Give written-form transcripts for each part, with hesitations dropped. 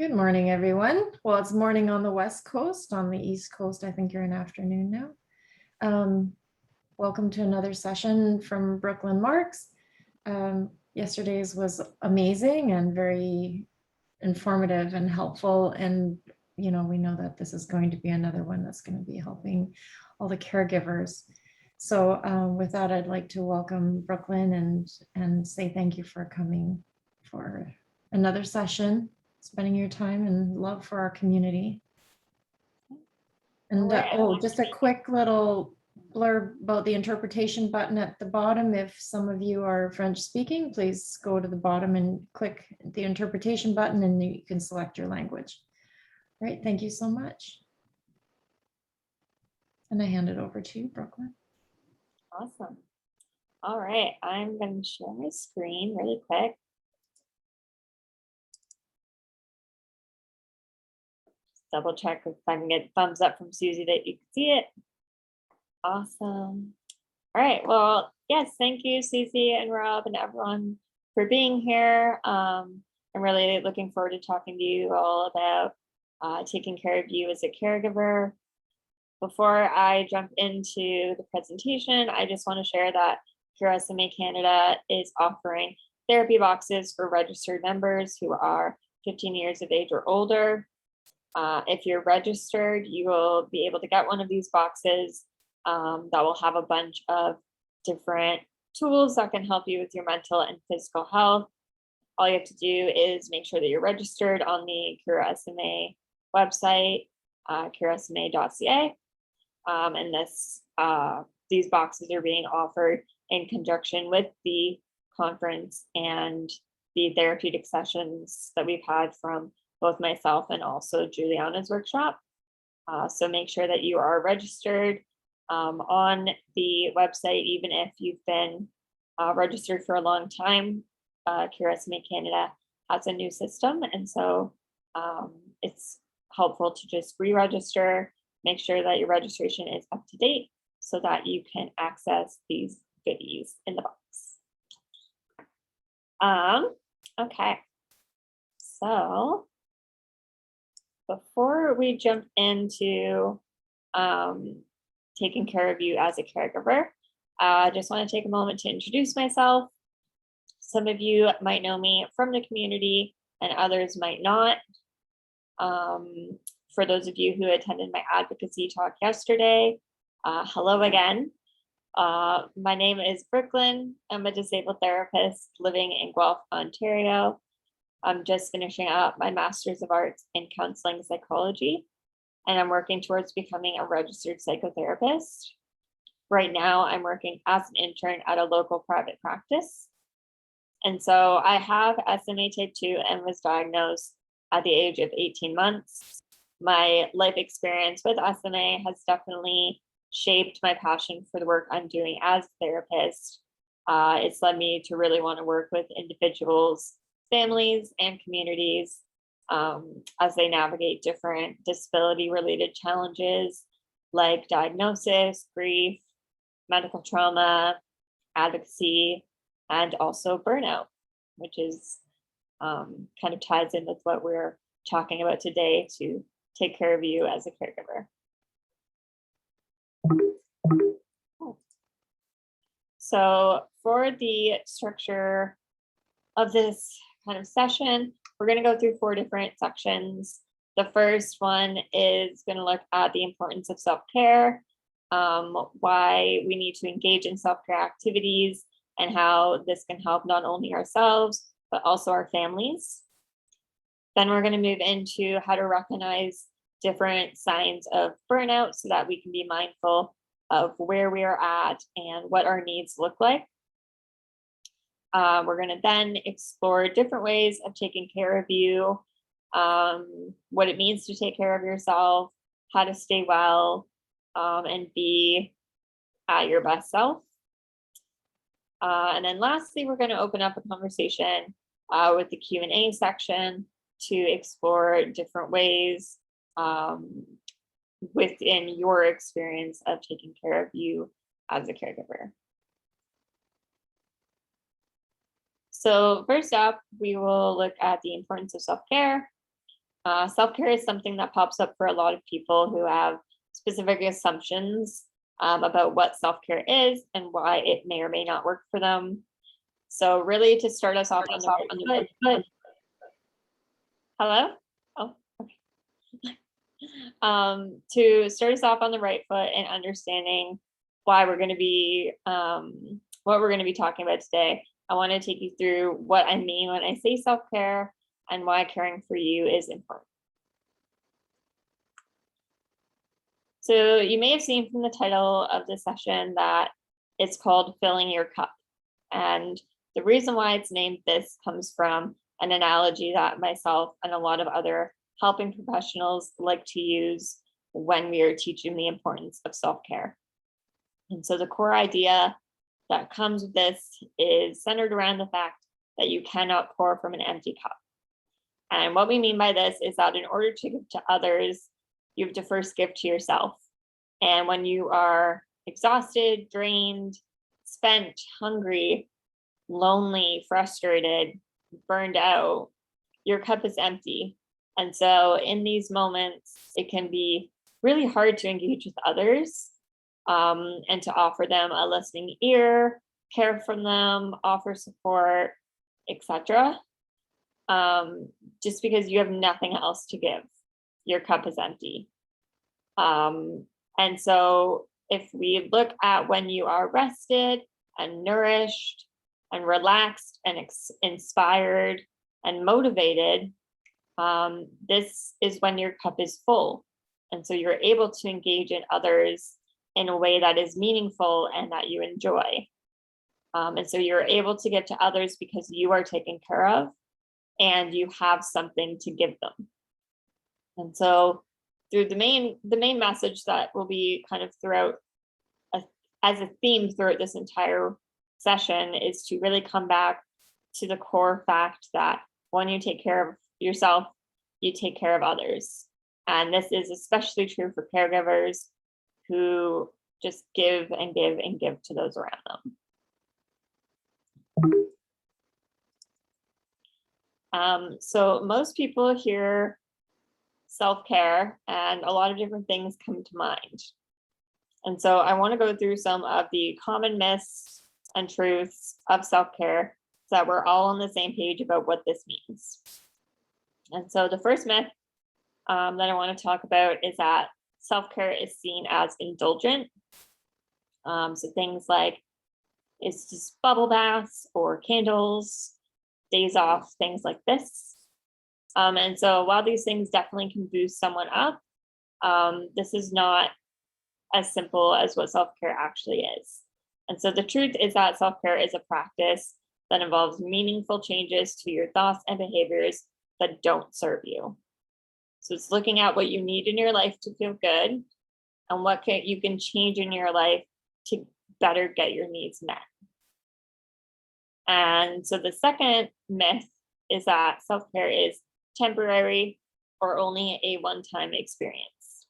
Good morning, everyone. Well, it's morning on the West Coast. On the East Coast, I think you're in afternoon now. Welcome to another session from Brooklyn Marx. Yesterday's was amazing and very informative and helpful. And, we know that this is going to be another one that's going to be helping all the caregivers. So with that, I'd like to welcome Brooklyn and say thank you for coming for another session, spending your time and love for our community. And just a quick little blurb about the interpretation button at the bottom. If some of you are French speaking, please go to the bottom and click the interpretation button and you can select your language. All right, thank you so much. And I hand it over to you, Brooklyn. Awesome. All right, I'm going to share my screen really quick. Double check if I can get thumbs up from Susie that you can see it. Awesome. All right, well, yes, thank you, Susie and Rob and everyone for being here. I'm really looking forward to talking to you all about taking care of you as a caregiver. Before I jump into the presentation, I just want to share that here SMA Canada is offering therapy boxes for registered members who are 15 years of age or older. If you're registered, you will be able to get one of these boxes that will have a bunch of different tools that can help you with your mental and physical health. All you have to do is make sure that you're registered on the Cure SMA website, curesma.ca. And these boxes are being offered in conjunction with the conference and the therapeutic sessions that we've had from both myself and also Juliana's workshop. So make sure that you are registered on the website, even if you've been registered for a long time. Cure SMA Canada has a new system, and so it's helpful to just re-register, make sure that your registration is up to date so that you can access these goodies in the box. Okay, so before we jump into taking care of you as a caregiver, I just want to take a moment to introduce myself. Some of you might know me from the community and others might not. For those of you who attended my advocacy talk yesterday, hello again. My name is Brooklyn. I'm a disabled therapist living in Guelph, Ontario. I'm just finishing up my Master's of Arts in Counseling Psychology, and I'm working towards becoming a registered psychotherapist. Right now, I'm working as an intern at a local private practice. And so I have SMA type 2 and was diagnosed at the age of 18 months. My life experience with SMA has definitely shaped my passion for the work I'm doing as a therapist. It's led me to really want to work with individuals, families, and communities as they navigate different disability-related challenges like diagnosis, grief, medical trauma, advocacy, and also burnout, which is kind of ties in with what we're talking about today to take care of you as a caregiver. So for the structure of this kind of session, we're going to go through 4 different sections. The first one is going to look at the importance of self-care, why we need to engage in self-care activities, and how this can help not only ourselves, but also our families. Then we're going to move into how to recognize different signs of burnout so that we can be mindful of where we are at and what our needs look like. We're going to then explore different ways of taking care of you, what it means to take care of yourself, how to stay well, and be at your best self. And then lastly, we're going to open up a conversation with the Q&A section to explore different ways within your experience of taking care of you as a caregiver. So first up, we will look at the importance of self-care. Self-care is something that pops up for a lot of people who have specific assumptions about what self-care is and why it may or may not work for them. So really, to start us off on the right foot. Hello? Oh, okay. To start us off on the right foot and understanding why we're going to be what we're going to be talking about today, I want to take you through what I mean when I say self-care and why caring for you is important. So you may have seen from the title of the session that it's called Filling Your Cup. And the reason why it's named this comes from an analogy that myself and a lot of other helping professionals like to use when we are teaching the importance of self-care. And so the core idea that comes with this is centered around the fact that you cannot pour from an empty cup. And what we mean by this is that in order to give to others, you have to first give to yourself. And when you are exhausted, drained, spent, hungry, lonely, frustrated, burned out, your cup is empty. And so in these moments, it can be really hard to engage with others and to offer them a listening ear, care from them, offer support, etc. Just because you have nothing else to give, your cup is empty. And so if we look at when you are rested and nourished and relaxed and inspired and motivated, this is when your cup is full. And so you're able to engage in others in a way that is meaningful and that you enjoy. And so you're able to give to others because you are taken care of and you have something to give them. And so through the main message that will be kind of throughout as a theme throughout this entire session is to really come back to the core fact that when you take care of yourself, you take care of others. And this is especially true for caregivers who just give and give and give to those around them. So most people hear self-care and a lot of different things come to mind. And so I want to go through some of the common myths and truths of self-care so that we're all on the same page about what this means. And so the first myth that I want to talk about is that self-care is seen as indulgent. So things like it's just bubble baths or candles, days off, things like this. And so while these things definitely can boost someone up, this is not as simple as what self-care actually is. And so the truth is that self-care is a practice that involves meaningful changes to your thoughts and behaviors that don't serve you. So it's looking at what you need in your life to feel good and what you can change in your life to better get your needs met. And so the second myth is that self-care is temporary or only a one-time experience.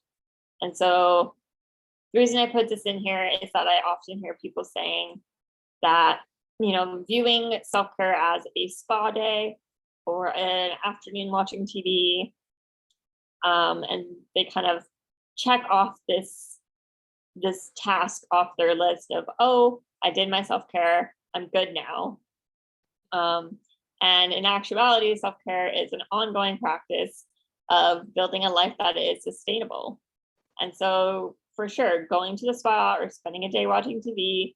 And so the reason I put this in here is that I often hear people saying that, viewing self-care as a spa day or an afternoon watching TV, and they kind of check off this task off their list of, oh, I did my self-care, I'm good now. And in actuality, self-care is an ongoing practice of building a life that is sustainable. And so for sure, going to the spa or spending a day watching TV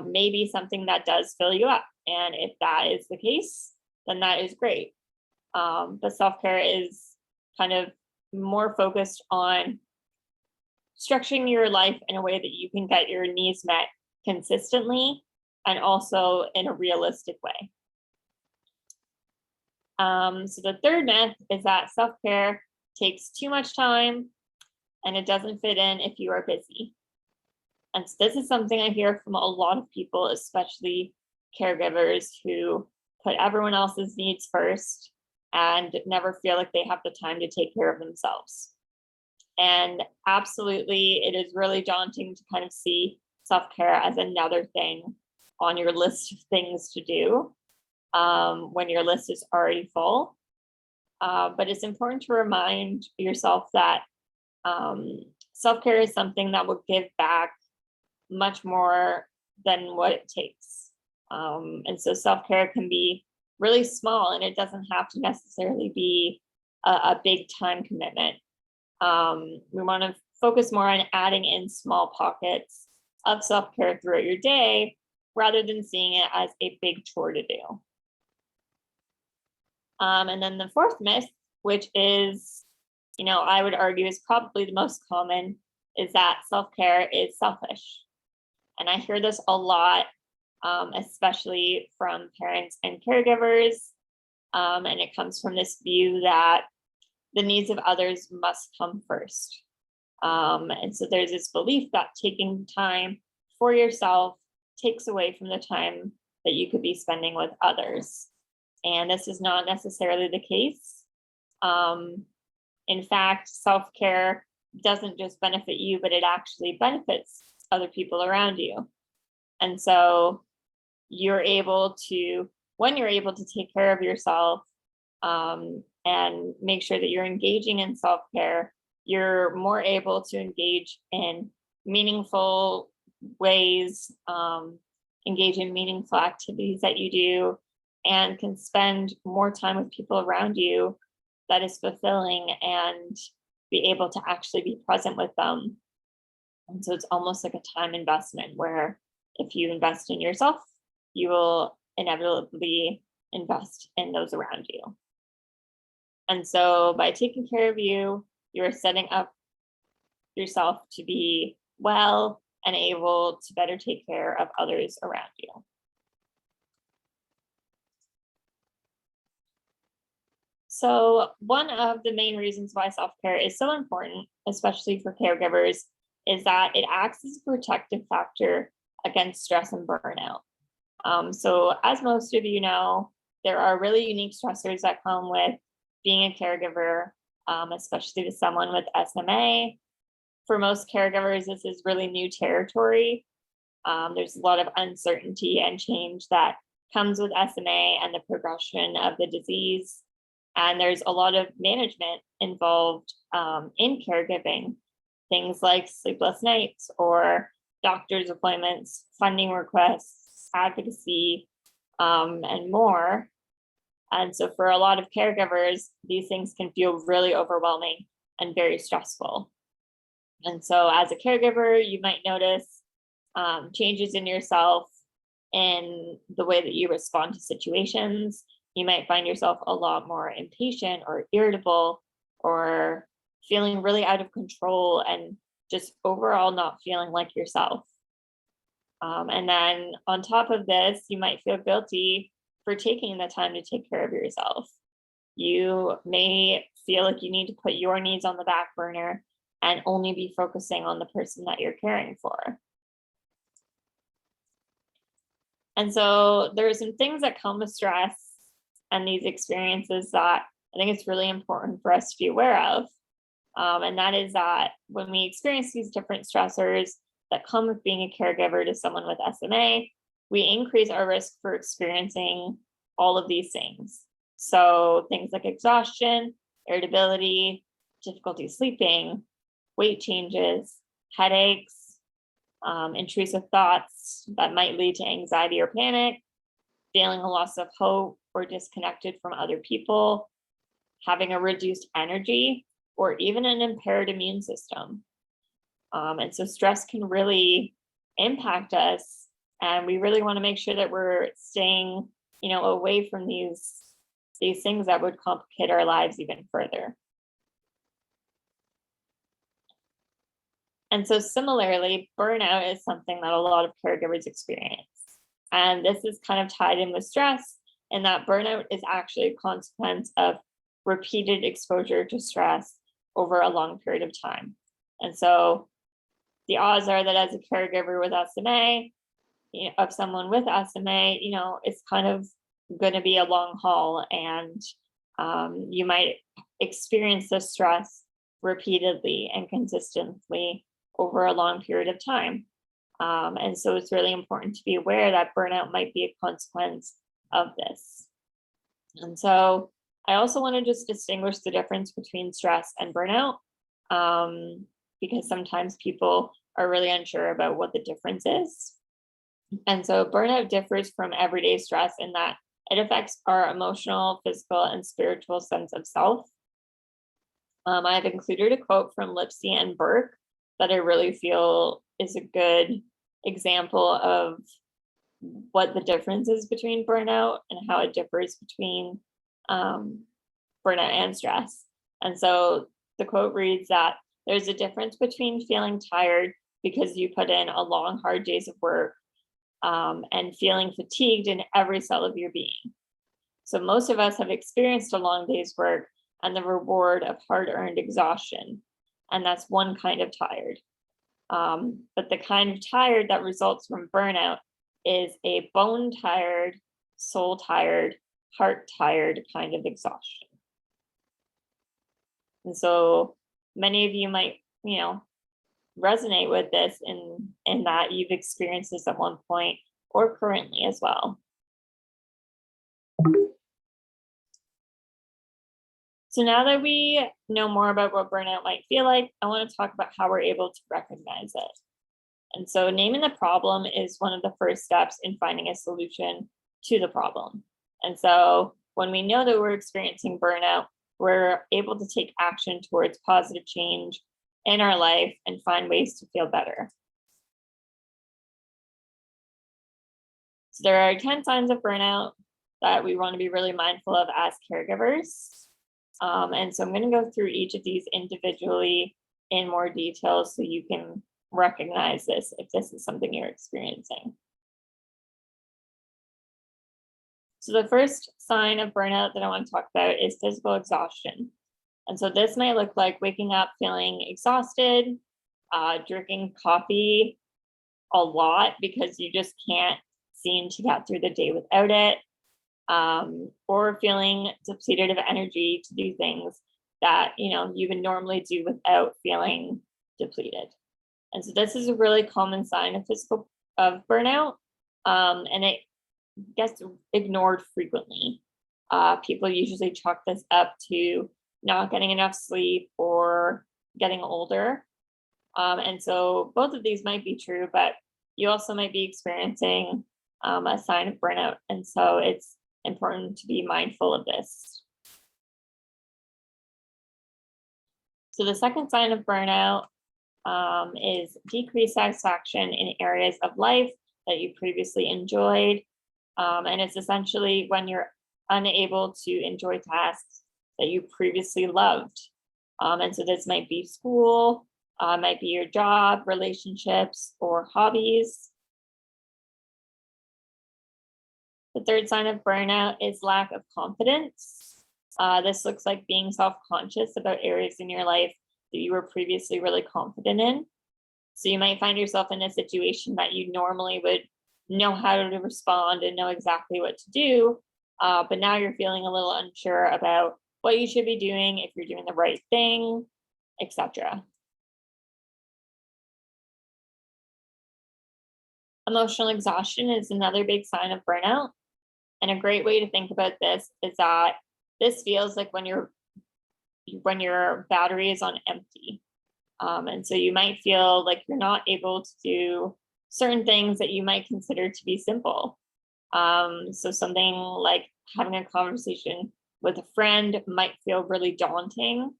may be something that does fill you up. And if that is the case, then that is great. But self-care is kind of more focused on structuring your life in a way that you can get your needs met consistently and also in a realistic way. So the third myth is that self-care takes too much time and it doesn't fit in if you are busy. And so this is something I hear from a lot of people, especially caregivers who put everyone else's needs first and never feel like they have the time to take care of themselves. And absolutely, it is really daunting to kind of see self-care as another thing on your list of things to do when your list is already full. But it's important to remind yourself that self-care is something that will give back much more than what it takes. And so self-care can be really small, and it doesn't have to necessarily be a big time commitment. We want to focus more on adding in small pockets of self-care throughout your day rather than seeing it as a big chore to do. And then the fourth myth, which is, I would argue is probably the most common, is that self-care is selfish. And I hear this a lot, especially from parents and caregivers. And it comes from this view that the needs of others must come first. And so there's this belief that taking time for yourself takes away from the time that you could be spending with others. And this is not necessarily the case. In fact, self-care doesn't just benefit you, but it actually benefits other people around you. And so when you're able to take care of yourself and make sure that you're engaging in self-care, you're more able to engage in meaningful ways, engage in meaningful activities that you do, and can spend more time with people around you that is fulfilling and be able to actually be present with them. And so it's almost like a time investment where if you invest in yourself, you will inevitably invest in those around you. And so by taking care of you, you're setting up yourself to be well and able to better take care of others around you. So one of the main reasons why self-care is so important, especially for caregivers, is that it acts as a protective factor against stress and burnout. So as most of you know, there are really unique stressors that come with being a caregiver, especially to someone with SMA. For most caregivers, this is really new territory. There's a lot of uncertainty and change that comes with SMA and the progression of the disease. And there's a lot of management involved in caregiving, things like sleepless nights or doctor's appointments, funding requests, advocacy, and more. And so for a lot of caregivers, these things can feel really overwhelming and very stressful. And so as a caregiver, you might notice changes in yourself in the way that you respond to situations. You might find yourself a lot more impatient or irritable or feeling really out of control and just overall not feeling like yourself. And then on top of this, you might feel guilty for taking the time to take care of yourself. You may feel like you need to put your needs on the back burner and only be focusing on the person that you're caring for. And so there are some things that come with stress and these experiences that I think it's really important for us to be aware of. And that is that when we experience these different stressors that come with being a caregiver to someone with SMA, we increase our risk for experiencing all of these things. So things like exhaustion, irritability, difficulty sleeping, weight changes, headaches, intrusive thoughts that might lead to anxiety or panic, feeling a loss of hope or disconnected from other people, having a reduced energy, or even an impaired immune system. And so stress can really impact us, and we really want to make sure that we're staying, away from these things that would complicate our lives even further. And so similarly, burnout is something that a lot of caregivers experience. And this is kind of tied in with stress, and that burnout is actually a consequence of repeated exposure to stress over a long period of time. And so the odds are that as a caregiver with SMA, of someone with SMA, it's kind of going to be a long haul, and you might experience the stress repeatedly and consistently over a long period of time. And so it's really important to be aware that burnout might be a consequence of this. And so I also want to just distinguish the difference between stress and burnout, because sometimes people are really unsure about what the difference is. And so burnout differs from everyday stress in that it affects our emotional, physical, and spiritual sense of self. I've included a quote from Lipsy and Burke that I really feel is a good example of what the difference is between burnout and how it differs between burnout and stress. And so the quote reads that there's a difference between feeling tired because you put in a long, hard days of work and feeling fatigued in every cell of your being. So most of us have experienced a long day's work and the reward of hard-earned exhaustion. And that's one kind of tired. But the kind of tired that results from burnout is a bone tired, soul tired, heart tired kind of exhaustion. And so many of you might, resonate with this in that you've experienced this at one point or currently as well. So now that we know more about what burnout might feel like, I want to talk about how we're able to recognize it. And so naming the problem is one of the first steps in finding a solution to the problem. And so when we know that we're experiencing burnout, we're able to take action towards positive change in our life and find ways to feel better. So there are 10 signs of burnout that we want to be really mindful of as caregivers. And so I'm going to go through each of these individually in more detail so you can recognize this if this is something you're experiencing. So the first sign of burnout that I want to talk about is physical exhaustion. And so this might look like waking up feeling exhausted, drinking coffee a lot because you just can't seem to get through the day without it, or feeling depleted of energy to do things that you would normally do without feeling depleted. And so this is a really common sign of burnout, and it gets ignored frequently. People usually chalk this up to not getting enough sleep or getting older. And so both of these might be true, but you also might be experiencing a sign of burnout. And so it's important to be mindful of this. So the second sign of burnout is decreased satisfaction in areas of life that you previously enjoyed. And it's essentially when you're unable to enjoy tasks that you previously loved. And so this might be school, might be your job, relationships, or hobbies. The third sign of burnout is lack of confidence. This looks like being self-conscious about areas in your life that you were previously really confident in. So you might find yourself in a situation that you normally would know how to respond and know exactly what to do, but now you're feeling a little unsure about what you should be doing, if you're doing the right thing, etc. Emotional exhaustion is another big sign of burnout. And a great way to think about this is that this feels like when your battery is on empty. And so you might feel like you're not able to do certain things that you might consider to be simple. So something like having a conversation with a friend might feel really daunting,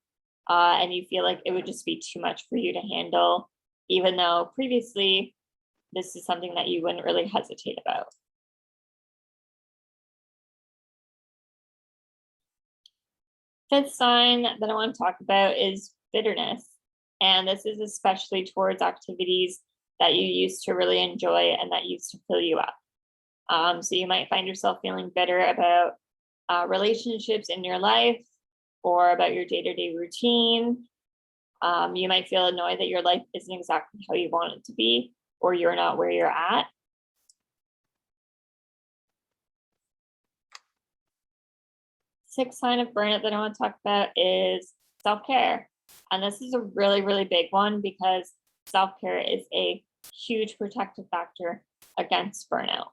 and you feel like it would just be too much for you to handle, even though previously this is something that you wouldn't really hesitate about. Fifth sign that I want to talk about is bitterness. And this is especially towards activities that you used to really enjoy and that used to fill you up. So you might find yourself feeling bitter about relationships in your life or about your day-to-day routine. You might feel annoyed that your life isn't exactly how you want it to be, or you're not where you're at. Sixth sign of burnout that I want to talk about is self-care. And this is a really, really big one because self-care is a huge protective factor against burnout.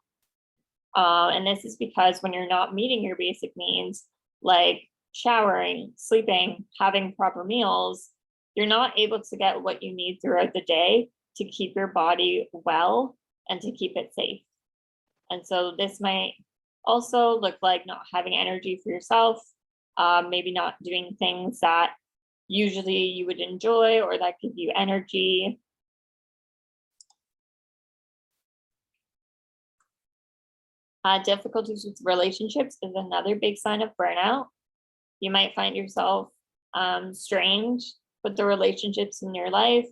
And this is because when you're not meeting your basic needs, like showering, sleeping, having proper meals, you're not able to get what you need throughout the day to keep your body well and to keep it safe. And so this might also look like not having energy for yourself, maybe not doing things that usually you would enjoy or that give you energy. Difficulties with relationships is another big sign of burnout. You might find yourself strained with the relationships in your life.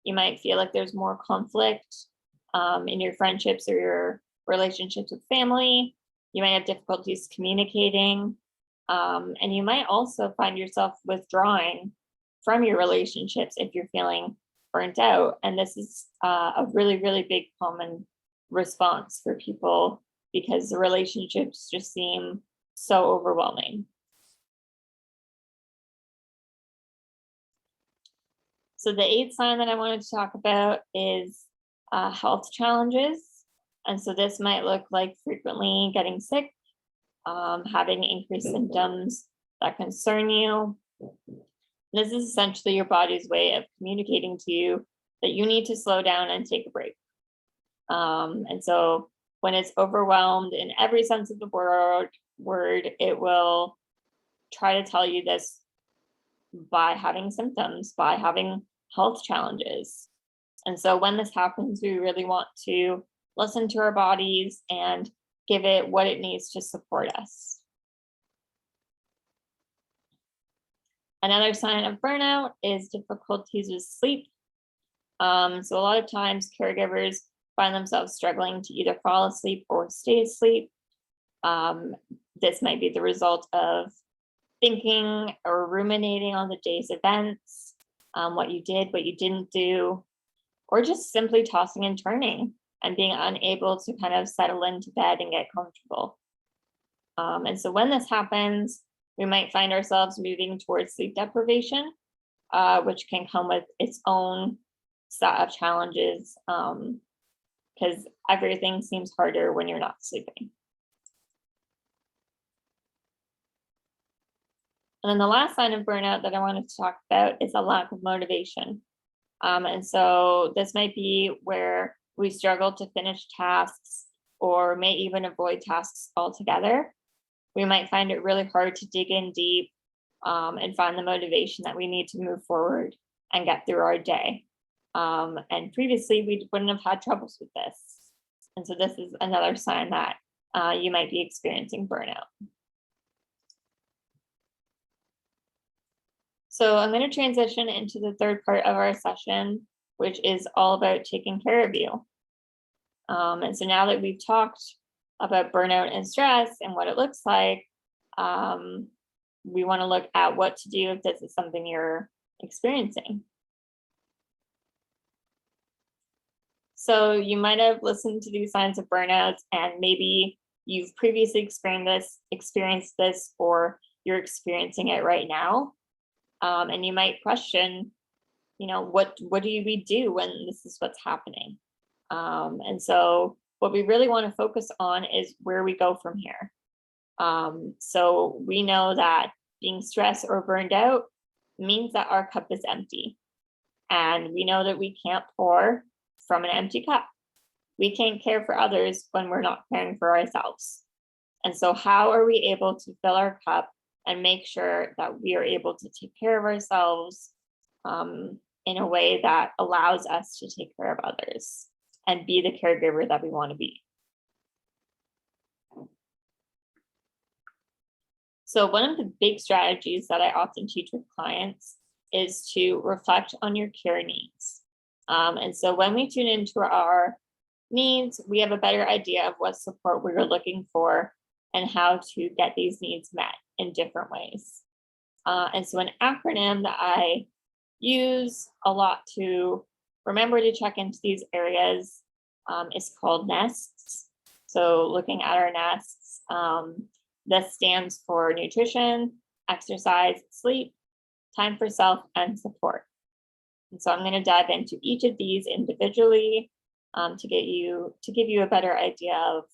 You might feel like there's more conflict in your friendships or your relationships with family. You might have difficulties communicating. And you might also find yourself withdrawing from your relationships if you're feeling burnt out. And this is a really, really big common response for people because the relationships just seem so overwhelming. So the 8th sign that I wanted to talk about is health challenges. And so this might look like frequently getting sick, having increased symptoms that concern you. This is essentially your body's way of communicating to you that you need to slow down and take a break. And so when it's overwhelmed in every sense of the word, it will try to tell you this by having symptoms, by having health challenges. And so when this happens, we really want to listen to our bodies and give it what it needs to support us. Another sign of burnout is difficulties with sleep. So a lot of times caregivers find themselves struggling to either fall asleep or stay asleep. This might be the result of thinking or ruminating on the day's events, what you did, what you didn't do, or just simply tossing and turning and being unable to kind of settle into bed and get comfortable. And so when this happens, we might find ourselves moving towards sleep deprivation, which can come with its own set of challenges because everything seems harder when you're not sleeping. And then the last sign of burnout that I wanted to talk about is a lack of motivation. And so this might be where we struggle to finish tasks or may even avoid tasks altogether. We might find it really hard to dig in deep and find the motivation that we need to move forward and get through our day. And previously, we wouldn't have had troubles with this. And so this is another sign that you might be experiencing burnout. So I'm going to transition into the third part of our session, which is all about taking care of you. And so now that we've talked about burnout and stress and what it looks like, we want to look at what to do if this is something you're experiencing. So you might have listened to these signs of burnouts and maybe you've previously experienced this, or you're experiencing it right now. And you might question, what do we do when this is what's happening? And so what we really want to focus on is where we go from here. So we know that being stressed or burned out means that our cup is empty. And we know that we can't pour from an empty cup. We can't care for others when we're not caring for ourselves. And so how are we able to fill our cup and make sure that we are able to take care of ourselves in a way that allows us to take care of others and be the caregiver that we want to be? So one of the big strategies that I often teach with clients is to reflect on your care needs. And so when we tune into our needs, we have a better idea of what support we're looking for and how to get these needs met in different ways. And so an acronym that I use a lot to remember to check into these areas is called NESTs. So looking at our NESTs, this stands for nutrition, exercise, sleep, time for self, and support. And so I'm going to dive into each of these individually to give you a better idea of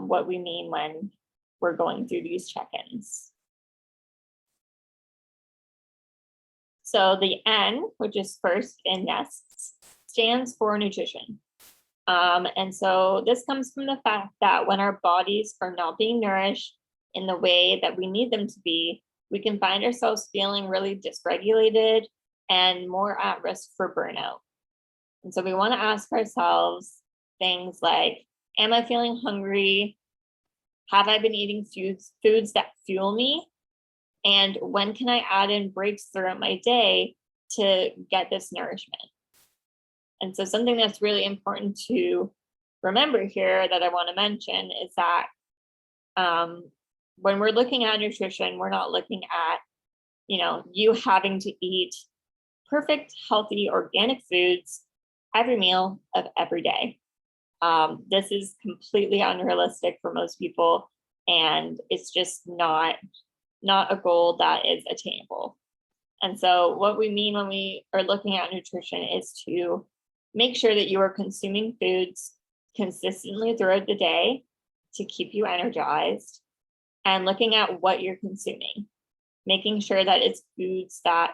what we mean when we're going through these check-ins. So the N, which is first in nests, stands for nutrition. And so this comes from the fact that when our bodies are not being nourished in the way that we need them to be, we can find ourselves feeling really dysregulated and more at risk for burnout. And so we want to ask ourselves things like, am I feeling hungry? Have I been eating foods that fuel me? And when can I add in breaks throughout my day to get this nourishment? And so something that's really important to remember here that I want to mention is that when we're looking at nutrition, we're not looking at, you having to eat perfect, healthy, organic foods every meal of every day. This is completely unrealistic for most people, and it's just not a goal that is attainable. And so what we mean when we are looking at nutrition is to make sure that you are consuming foods consistently throughout the day to keep you energized, and looking at what you're consuming, making sure that it's foods that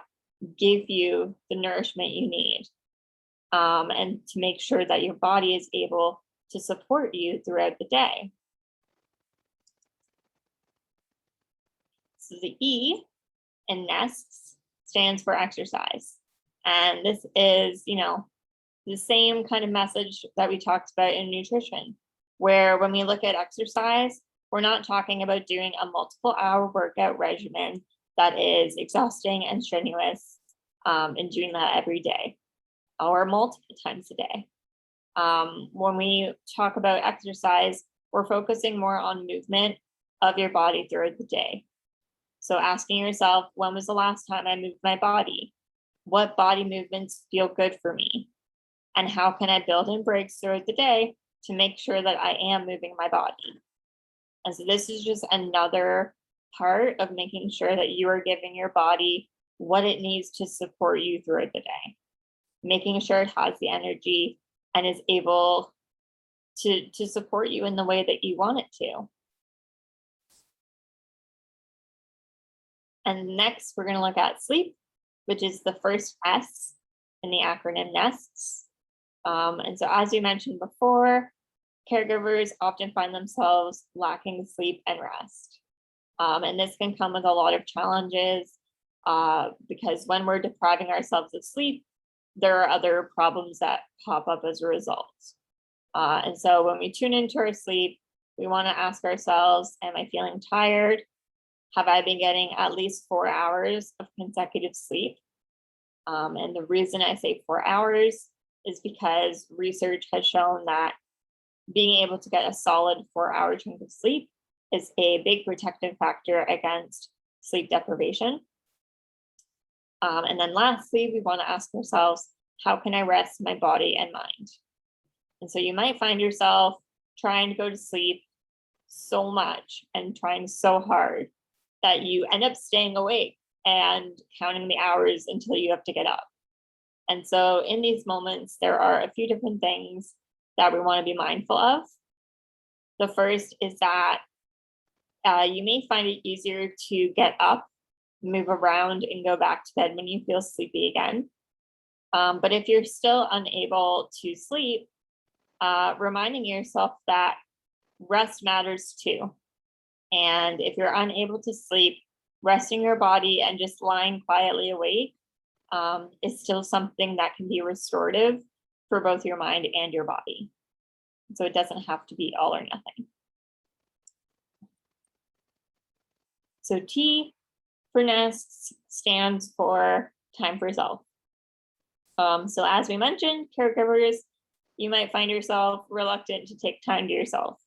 give you the nourishment you need, and to make sure that your body is able to support you throughout the day. So the E in nests stands for exercise. And this is, the same kind of message that we talked about in nutrition, where when we look at exercise, we're not talking about doing a multiple hour workout regimen that is exhausting and strenuous, and doing that every day or multiple times a day. When we talk about exercise, we're focusing more on movement of your body throughout the day. So asking yourself, when was the last time I moved my body? What body movements feel good for me? And how can I build in breaks throughout the day to make sure that I am moving my body? And so this is just another part of making sure that you are giving your body what it needs to support you throughout the day, making sure it has the energy and is able to support you in the way that you want it to. And next, we're going to look at sleep, which is the first S in the acronym NESTS. And so as you mentioned before, caregivers often find themselves lacking sleep and rest. And this can come with a lot of challenges, because when we're depriving ourselves of sleep, there are other problems that pop up as a result. And so when we tune into our sleep, we want to ask ourselves, am I feeling tired? Have I been getting at least 4 hours of consecutive sleep? And the reason I say 4 hours is because research has shown that being able to get a solid 4-hour chunk of sleep is a big protective factor against sleep deprivation. And then lastly, we want to ask ourselves, how can I rest my body and mind? And so you might find yourself trying to go to sleep so much and trying so hard that you end up staying awake and counting the hours until you have to get up. And so in these moments, there are a few different things that we want to be mindful of. The first is that you may find it easier to get up, move around, and go back to bed when you feel sleepy again. But if you're still unable to sleep, reminding yourself that rest matters too. And if you're unable to sleep, resting your body and just lying quietly awake is still something that can be restorative for both your mind and your body. So it doesn't have to be all or nothing. So T for nests stands for time for self. So as we mentioned, caregivers, you might find yourself reluctant to take time to yourself.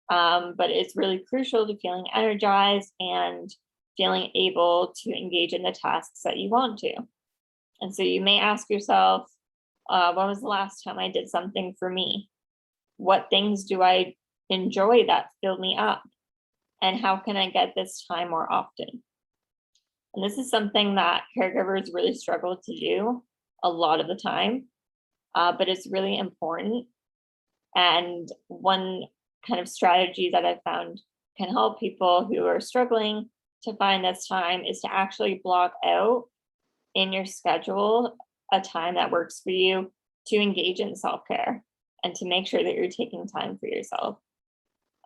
But it's really crucial to feeling energized and feeling able to engage in the tasks that you want to. And so you may ask yourself, when was the last time I did something for me? What things do I enjoy that fill me up? And how can I get this time more often? And this is something that caregivers really struggle to do a lot of the time, but it's really important. And one kind of strategy that I've found can help people who are struggling to find this time is to actually block out in your schedule a time that works for you to engage in self-care and to make sure that you're taking time for yourself.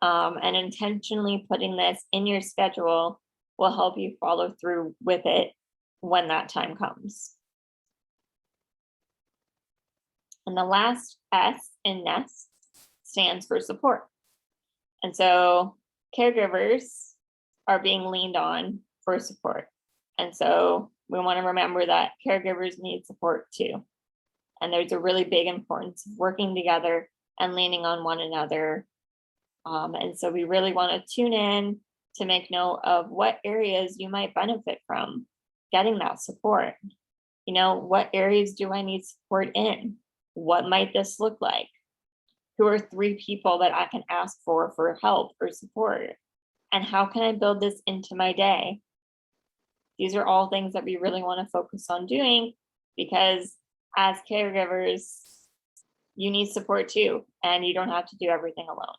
And intentionally putting this in your schedule will help you follow through with it when that time comes. And the last S in NEST stands for support. And so caregivers are being leaned on for support. And so we want to remember that caregivers need support too. And there's a really big importance of working together and leaning on one another. And so we really want to tune in to make note of what areas you might benefit from getting that support. You know, what areas do I need support in? What might this look like? Who are 3 people that I can ask for help or support? And how can I build this into my day? These are all things that we really want to focus on doing, because as caregivers, you need support too, and you don't have to do everything alone.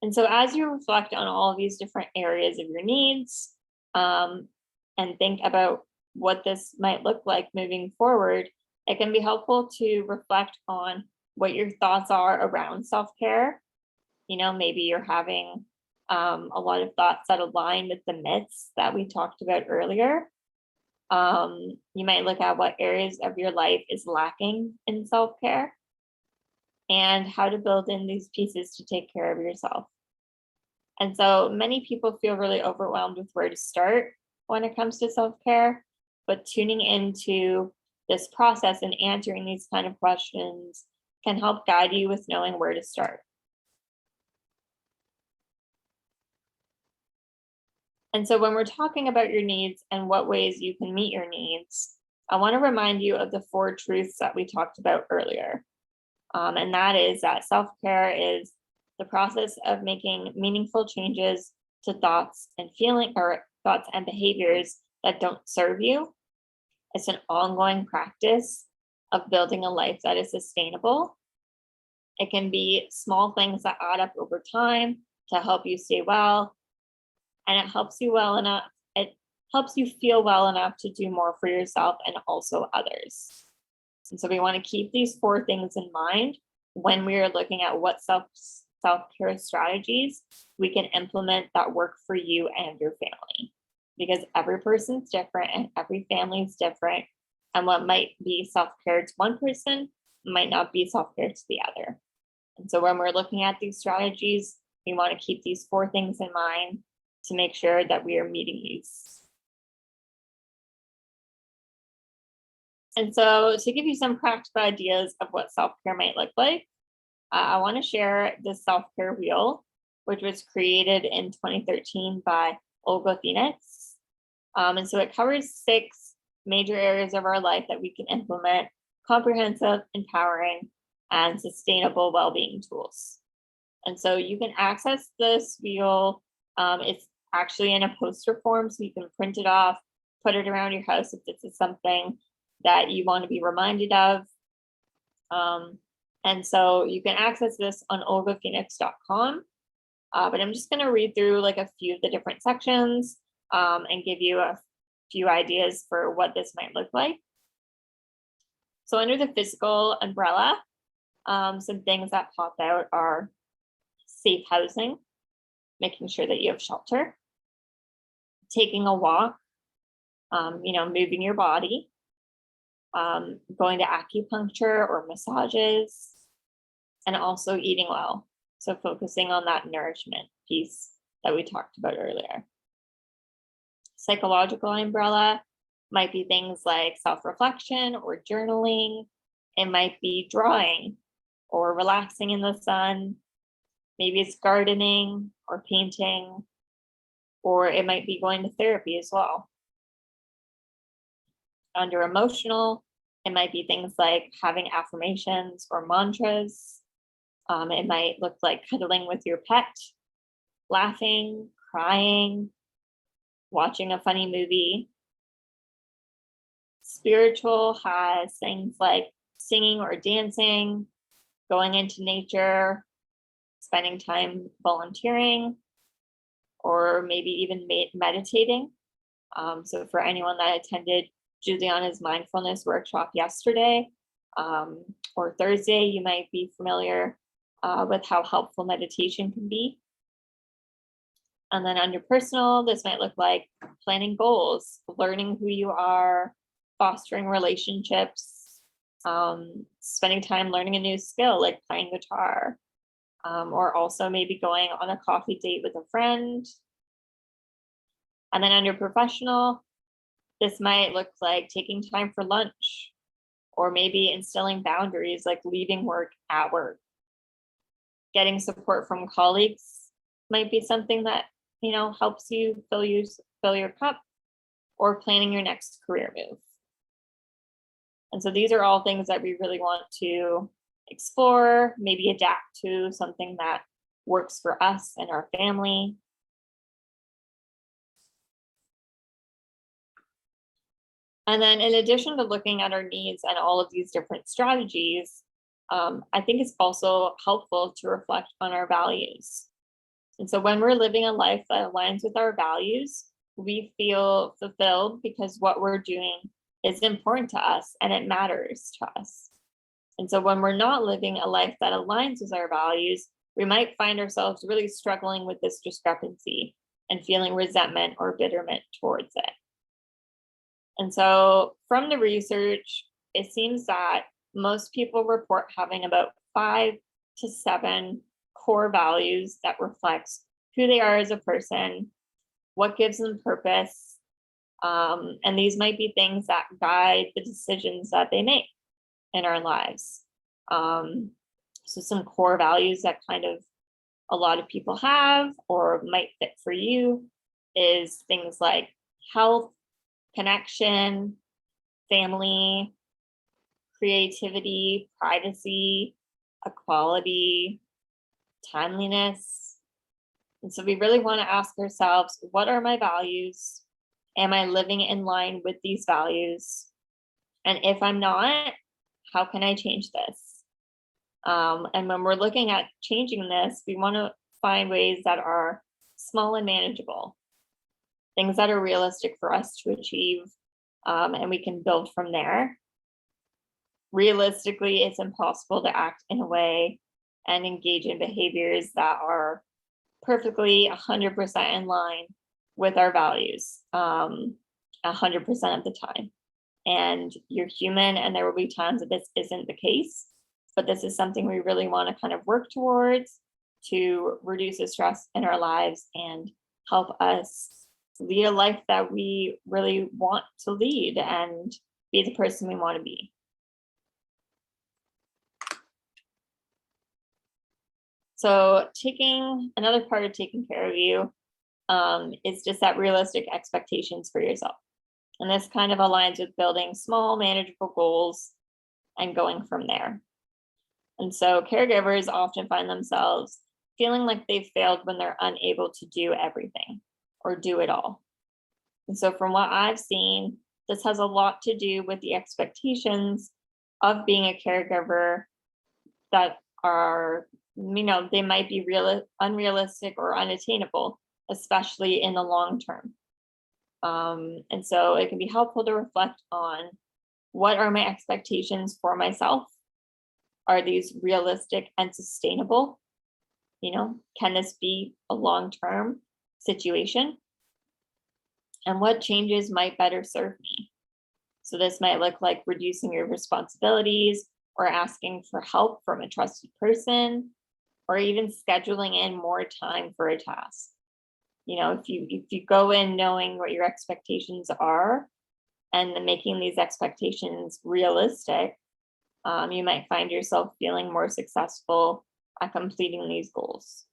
And so as you reflect on all of these different areas of your needs, and think about what this might look like moving forward, it can be helpful to reflect on what your thoughts are around self-care. You know, maybe you're having a lot of thoughts that align with the myths that we talked about earlier. You might look at what areas of your life is lacking in self-care and how to build in these pieces to take care of yourself. And so many people feel really overwhelmed with where to start when it comes to self-care, but tuning into this process and answering these kind of questions can help guide you with knowing where to start. And so when we're talking about your needs and what ways you can meet your needs, I want to remind you of the 4 truths that we talked about earlier. And that is that self-care is the process of making meaningful changes to thoughts and behaviors that don't serve you. It's an ongoing practice of building a life that is sustainable. It can be small things that add up over time to help you stay well. And it helps you feel well enough to do more for yourself and also others. And so we want to keep these 4 things in mind when we are looking at what self-care strategies we can implement that work for you and your family. Because every person's different and every family is different. And what might be self-care to one person might not be self-care to the other. And so when we're looking at these strategies, we want to keep these 4 things in mind to make sure that we are meeting these. And so to give you some practical ideas of what self-care might look like, I want to share the self-care wheel, which was created in 2013 by Olga Phoenix. And so it covers 6 major areas of our life that we can implement comprehensive, empowering, and sustainable well-being tools. And so you can access this wheel. It's actually in a poster form, so you can print it off, put it around your house if this is something that you want to be reminded of. And so you can access this on olgaphoenix.com. But I'm just going to read through like a few of the different sections and give you a few ideas for what this might look like. So under the physical umbrella, some things that pop out are safe housing, making sure that you have shelter, taking a walk, moving your body, going to acupuncture or massages, and also eating well. So focusing on that nourishment piece that we talked about earlier. Psychological umbrella might be things like self-reflection or journaling. It might be drawing or relaxing in the sun. Maybe it's gardening or painting, or it might be going to therapy as well. Under emotional, it might be things like having affirmations or mantras. It might look like cuddling with your pet, laughing, crying, watching a funny movie. Spiritual has things like singing or dancing, going into nature, spending time volunteering. or maybe even meditating. So for anyone that attended Juliana's mindfulness workshop yesterday or Thursday, you might be familiar with how helpful meditation can be. And then under personal, this might look like planning goals, learning who you are, fostering relationships, spending time learning a new skill like playing guitar, or also maybe going on a coffee date with a friend. And then under professional, this might look like taking time for lunch, or maybe instilling boundaries like leaving work at work. Getting support from colleagues might be something that, helps you fill your cup, or planning your next career move. And so these are all things that we really want to explore, maybe adapt to something that works for us and our family. And then in addition to looking at our needs and all of these different strategies, I think it's also helpful to reflect on our values. And so when we're living a life that aligns with our values, we feel fulfilled because what we're doing is important to us and it matters to us. And so when we're not living a life that aligns with our values, we might find ourselves really struggling with this discrepancy and feeling resentment or bitterment towards it. And so from the research, it seems that most people report having about 5 to 7 core values that reflects who they are as a person, what gives them purpose, and these might be things that guide the decisions that they make in our lives. So some core values that kind of a lot of people have or might fit for you is things like health, connection, family, creativity, privacy, equality, timeliness. And so we really want to ask ourselves, what are my values? Am I living in line with these values? And if I'm not, how can I change this? And when we're looking at changing this, we want to find ways that are small and manageable, things that are realistic for us to achieve, and we can build from there. Realistically, it's impossible to act in a way and engage in behaviors that are perfectly 100% in line with our values 100% of the time. And you're human, and there will be times that this isn't the case, but this is something we really want to kind of work towards to reduce the stress in our lives and help us lead a life that we really want to lead and be the person we want to be. So another part of taking care of you is just that realistic expectations for yourself. And this kind of aligns with building small, manageable goals and going from there. And so caregivers often find themselves feeling like they've failed when they're unable to do everything or do it all. And so from what I've seen, this has a lot to do with the expectations of being a caregiver that are, they might be unrealistic or unattainable, especially in the long term. And so it can be helpful to reflect on, what are my expectations for myself? Are these realistic and sustainable? Can this be a long-term situation? And what changes might better serve me? So this might look like reducing your responsibilities or asking for help from a trusted person, or even scheduling in more time for a task. If you go in knowing what your expectations are and then making these expectations realistic, you might find yourself feeling more successful at completing these goals.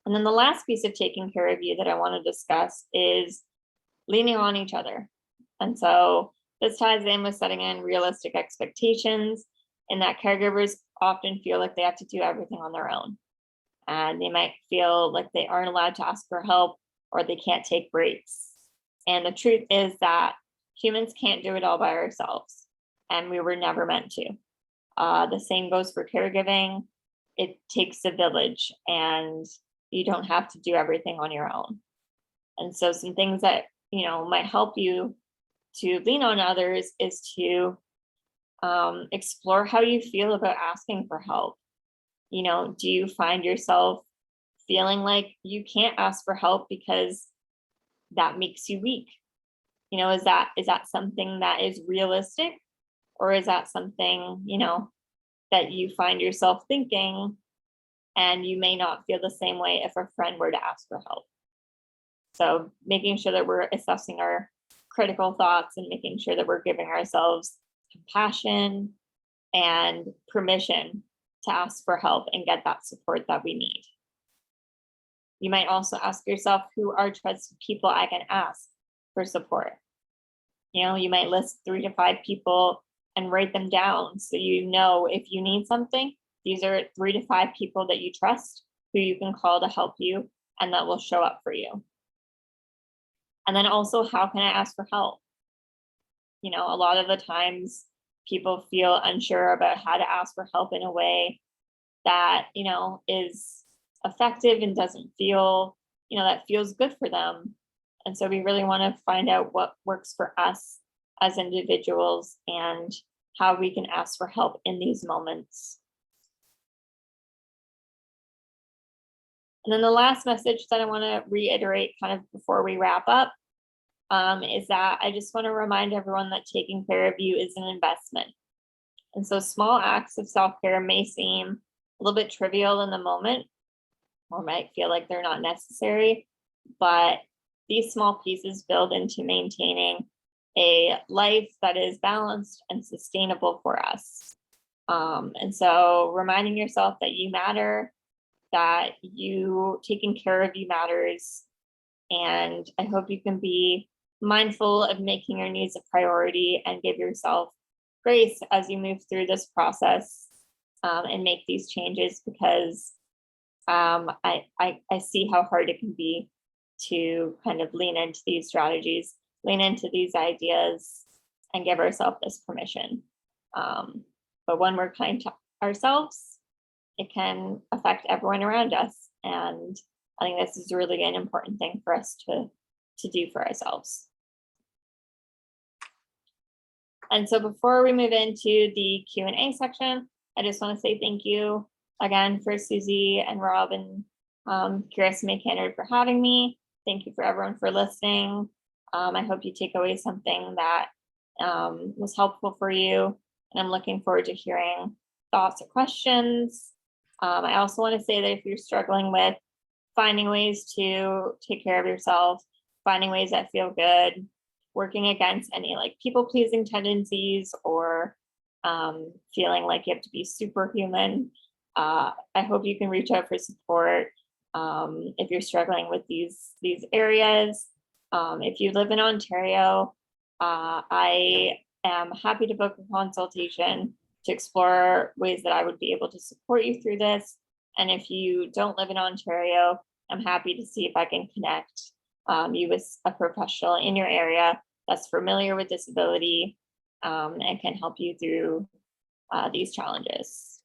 And then the last piece of taking care of you that I want to discuss is leaning on each other. And so this ties in with setting in realistic expectations, in that caregivers often feel like they have to do everything on their own. And they might feel like they aren't allowed to ask for help, or they can't take breaks. And the truth is that humans can't do it all by ourselves, and we were never meant to. The same goes for caregiving. it takes a village and you don't have to do everything on your own. And so some things that, might help you to lean on others is to explore how you feel about asking for help. Do you find yourself feeling like you can't ask for help because that makes you weak? Is that something that is realistic, or is that something, that you find yourself thinking, and you may not feel the same way if a friend were to ask for help? So making sure that we're assessing our critical thoughts and making sure that we're giving ourselves compassion and permission to ask for help and get that support that we need. You might also ask yourself, who are trusted people I can ask for support? You might list 3 to 5 people and write them down so if you need something, these are 3 to 5 people that you trust who you can call to help you and that will show up for you. And then also, how can I ask for help? A lot of the times people feel unsure about how to ask for help in a way that, is effective and doesn't feel, that feels good for them. And so we really want to find out what works for us as individuals and how we can ask for help in these moments. And then the last message that I want to reiterate kind of before we wrap up is that I just want to remind everyone that taking care of you is an investment. And so small acts of self-care may seem a little bit trivial in the moment, or might feel like they're not necessary, but these small pieces build into maintaining a life that is balanced and sustainable for us. And so reminding yourself that you matter, that you taking care of you matters. And I hope you can be mindful of making your needs a priority and give yourself grace as you move through this process and make these changes, because I see how hard it can be to kind of lean into these strategies, lean into these ideas, and give ourselves this permission. But when we're kind to ourselves, it can affect everyone around us. And I think this is really an important thing for us to do for ourselves. And so before we move into the Q&A section, I just want to say thank you again for Susie and Rob and SMA Canada for having me. Thank you for everyone for listening. I hope you take away something that was helpful for you. And I'm looking forward to hearing thoughts or questions. I also want to say that if you're struggling with finding ways to take care of yourself, finding ways that feel good, working against any like people pleasing tendencies, or feeling like you have to be superhuman, I hope you can reach out for support if you're struggling with these areas. If you live in Ontario, I am happy to book a consultation to explore ways that I would be able to support you through this. And if you don't live in Ontario, I'm happy to see if I can connect you with a professional in your area that's familiar with disability and can help you through these challenges.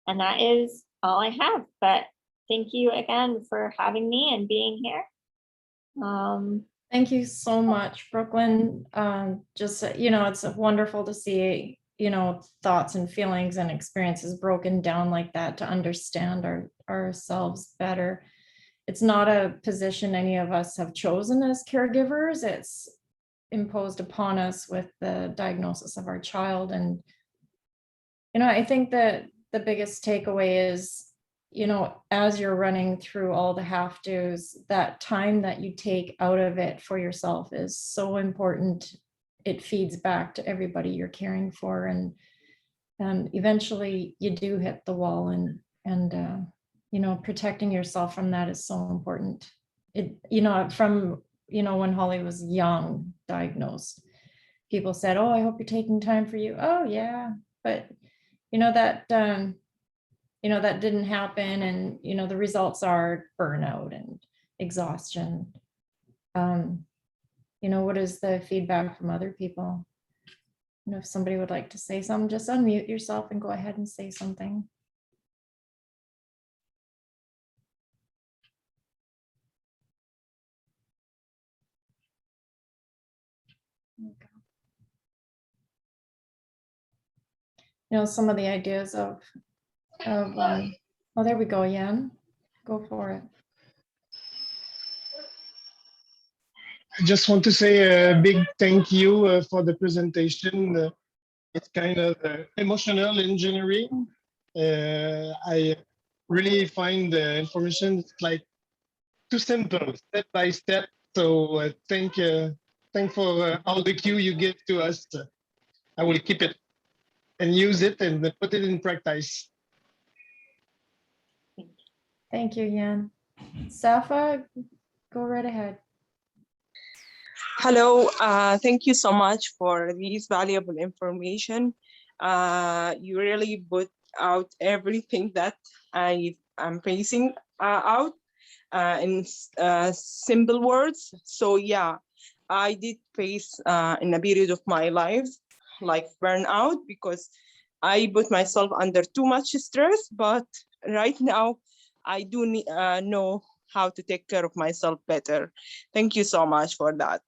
And that is all I have, but thank you again for having me and being here. Thank you so much, Brooklyn. It's wonderful to see, thoughts and feelings and experiences broken down like that to understand ourselves better. It's not a position any of us have chosen as caregivers. It's imposed upon us with the diagnosis of our child. And, I think that the biggest takeaway is, as you're running through all the have-tos, that time that you take out of it for yourself is so important. It feeds back to everybody you're caring for, and eventually you do hit the wall, and protecting yourself from that is so important. When Holly was young, diagnosed, people said, "Oh, I hope you're taking time for you." Oh yeah, but that didn't happen. And, the results are burnout and exhaustion. What is the feedback from other people? And if somebody would like to say something, just unmute yourself and go ahead and say something. You know, some of the ideas of oh, there we go, Yan. Go for it. I just want to say a big thank you for the presentation. It's kind of emotional engineering. I really find the information like too simple, step by step. So thank for all the cue you give to us. I will keep it and use it and put it in practice. Thank you, Yan. Safa, go right ahead. Hello, thank you so much for this valuable information. You really put out everything that I am facing out in simple words. So yeah, I did face in a period of my life like burnout because I put myself under too much stress, but right now I do know how to take care of myself better. Thank you so much for that.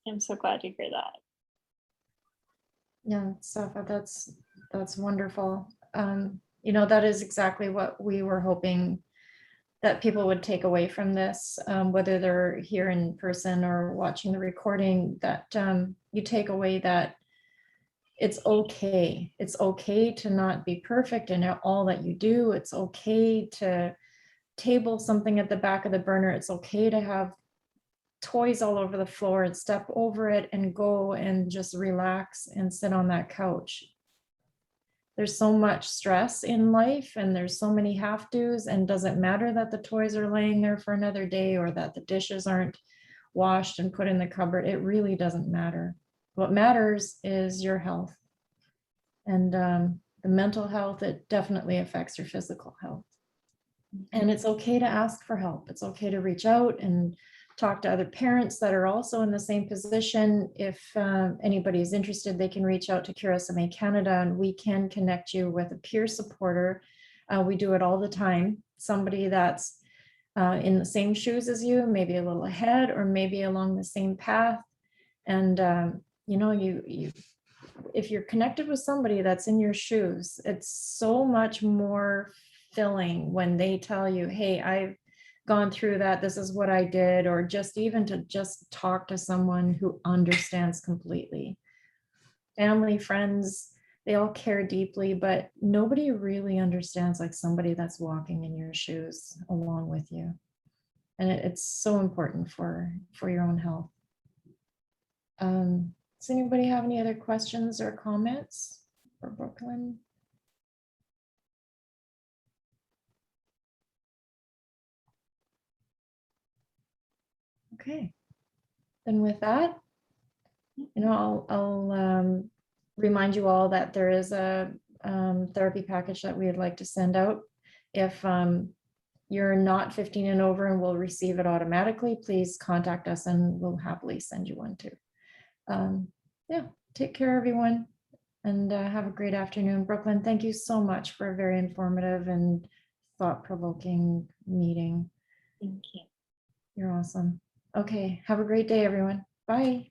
I'm so glad to hear that. Yeah, Safa, that's wonderful. You know, that is exactly what we were hoping that people would take away from this, whether they're here in person or watching the recording, that you take away that it's okay. It's okay to not be perfect in all that you do. It's okay to table something at the back of the burner. It's okay to have toys all over the floor and step over it and go and just relax and sit on that couch. There's so much stress in life and there's so many have-tos, and does it matter that the toys are laying there for another day or that the dishes aren't washed and put in the cupboard? It really doesn't matter. What matters is your health, and the mental health. It definitely affects your physical health. And it's okay to ask for help. It's okay to reach out and talk to other parents that are also in the same position. If anybody is interested, they can reach out to SMA Canada and we can connect you with a peer supporter. We do it all the time. Somebody that's in the same shoes as you, maybe a little ahead or maybe along the same path. And you know, if you're connected with somebody that's in your shoes, it's so much more filling when they tell you, hey, I've gone through that, this is what I did, or just even to just talk to someone who understands completely. Family, friends, they all care deeply, but nobody really understands like somebody that's walking in your shoes along with you. And it's so important for your own health. Does anybody have any other questions or comments for Brooklyn? Okay, then with that, you know, I'll remind you all that there is a therapy package that we would like to send out. If you're not 15 and over and will receive it automatically, please contact us and we'll happily send you one too. Yeah, take care everyone and have a great afternoon. Brooklyn, thank you so much for a very informative and thought-provoking meeting. Thank you. You're awesome. Okay, have a great day, everyone. Bye.